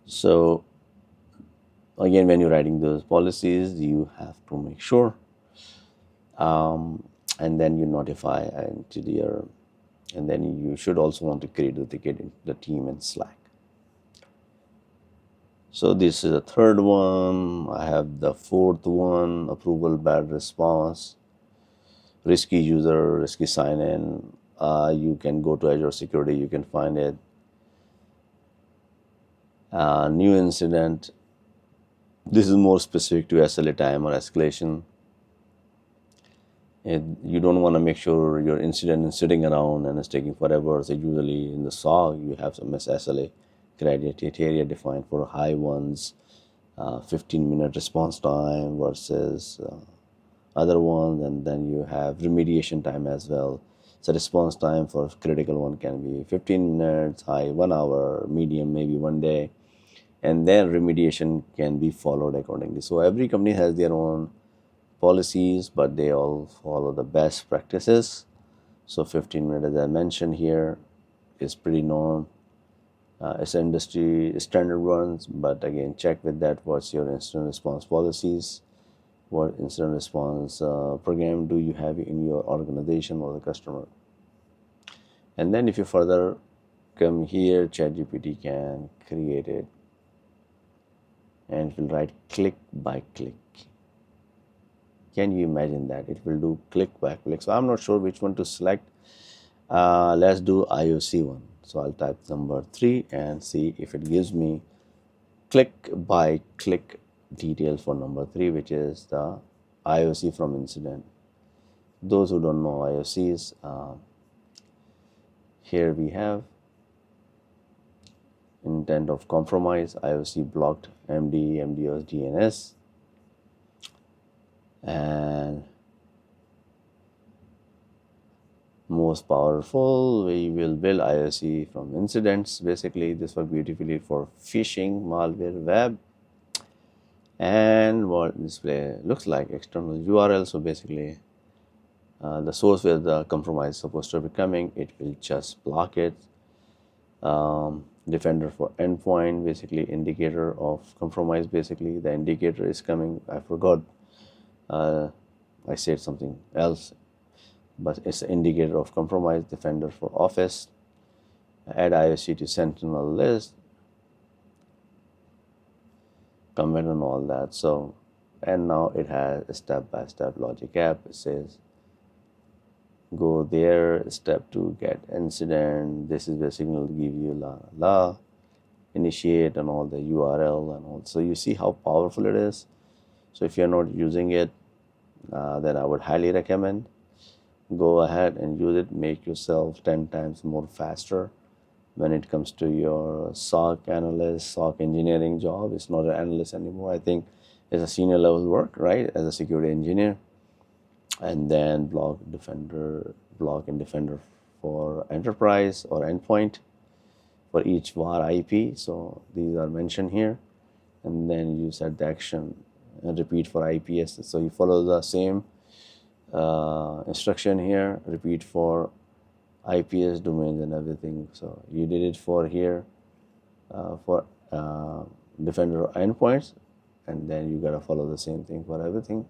So again, when you're writing those policies, you have to make sure, and then you notify into your, and then you should also want to create the ticket in the team in Slack. So this is the third one. I have the fourth one: approval bad response, risky user, risky sign in. You can go to Azure Security, you can find it. New incident. This is more specific to SLA time or escalation. You don't want to make sure your incident is sitting around and it's taking forever. So usually in the SOC, you have some SLA criteria defined for high ones, 15-minute response time versus other ones, and then you have remediation time as well. So response time for critical one can be 15 minutes, high 1 hour, medium maybe 1 day, and then remediation can be followed accordingly. So every company has their own policies, but they all follow the best practices. So 15 minutes, as I mentioned here, is pretty norm. It's industry standard ones, but again, check with that what's your incident response policies, what incident response program do you have in your organization or the customer. And then if you further come here, ChatGPT can create it, and it will write click by click. Can you imagine that? It will do click by click. So I'm not sure which one to select. Let's do IOC one. So I'll type number 3 and see if it gives me click by click details for number 3, which is the IOC from incident. Those who don't know IOCs, here we have intent of compromise, IOC blocked, MD, MDOS, DNS, and most powerful, we will build IOC from incidents. Basically, this works beautifully for phishing, malware, web, and what display looks like external URL. So basically, the source where the compromise is supposed to be coming, it will just block it. Defender for endpoint, basically indicator of compromise. Basically, the indicator is coming. I forgot. I said something else, but it's an indicator of compromise. Defender for office. Add IOC to Sentinel list. Comment on all that. So, and now it has a step-by-step logic app. It says go there, step 2, get incident. This is where signal give you initiate and all the URL and all. So you see how powerful it is. So if you're not using it, then I would highly recommend go ahead and use it. Make yourself 10 times more faster when it comes to your SOC analyst, SOC engineering job. It's not an analyst anymore. I think it's a senior level work, right, as a security engineer. And then block and defender for enterprise or endpoint for each VAR IP. So these are mentioned here. And then you set the action and repeat for IPS. So you follow the same instruction here, repeat for IPS domains and everything. So you did it for here for defender endpoints, and then you gotta follow the same thing for everything.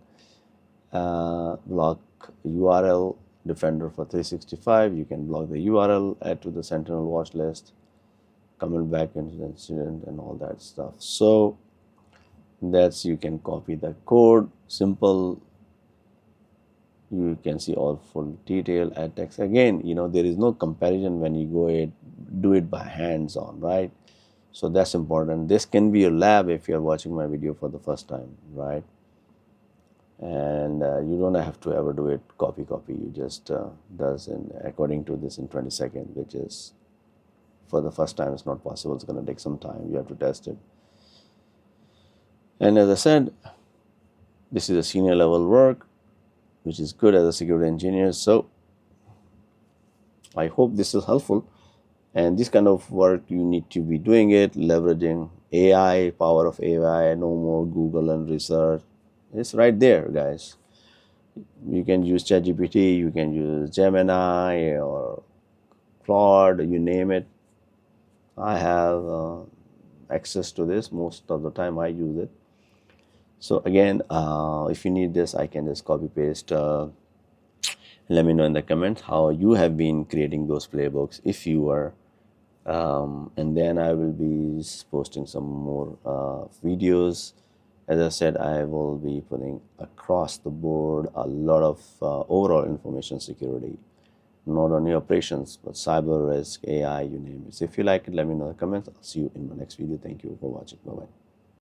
Block URL defender for 365. You can block the URL, add to the Sentinel watch list, comment back into the incident and all that stuff. So that's, you can copy the code, simple. You can see all full detail, add text. Again, there is no comparison when you go do it by hands on, right? So that's important. This can be your lab if you're watching my video for the first time, right? And you don't have to ever do it copy. You just does according to this in 20 seconds, which is for the first time it's not possible. It's going to take some time. You have to test it. And as I said, this is a senior level work, which is good as a security engineer. So I hope this is helpful. And this kind of work, you need to be doing it, leveraging AI, power of AI, no more Google and research. It's right there, guys. You can use ChatGPT, you can use Gemini or Claude, you name it. I have access to this. Most of the time I use it. So again, if you need this, I can just copy paste. Let me know in the comments how you have been creating those playbooks if you are. And then I will be posting some more videos. As I said, I will be putting across the board a lot of overall information security, not only operations, but cyber risk, AI, you name it. So if you like it, let me know in the comments. I'll see you in my next video. Thank you for watching. Bye-bye.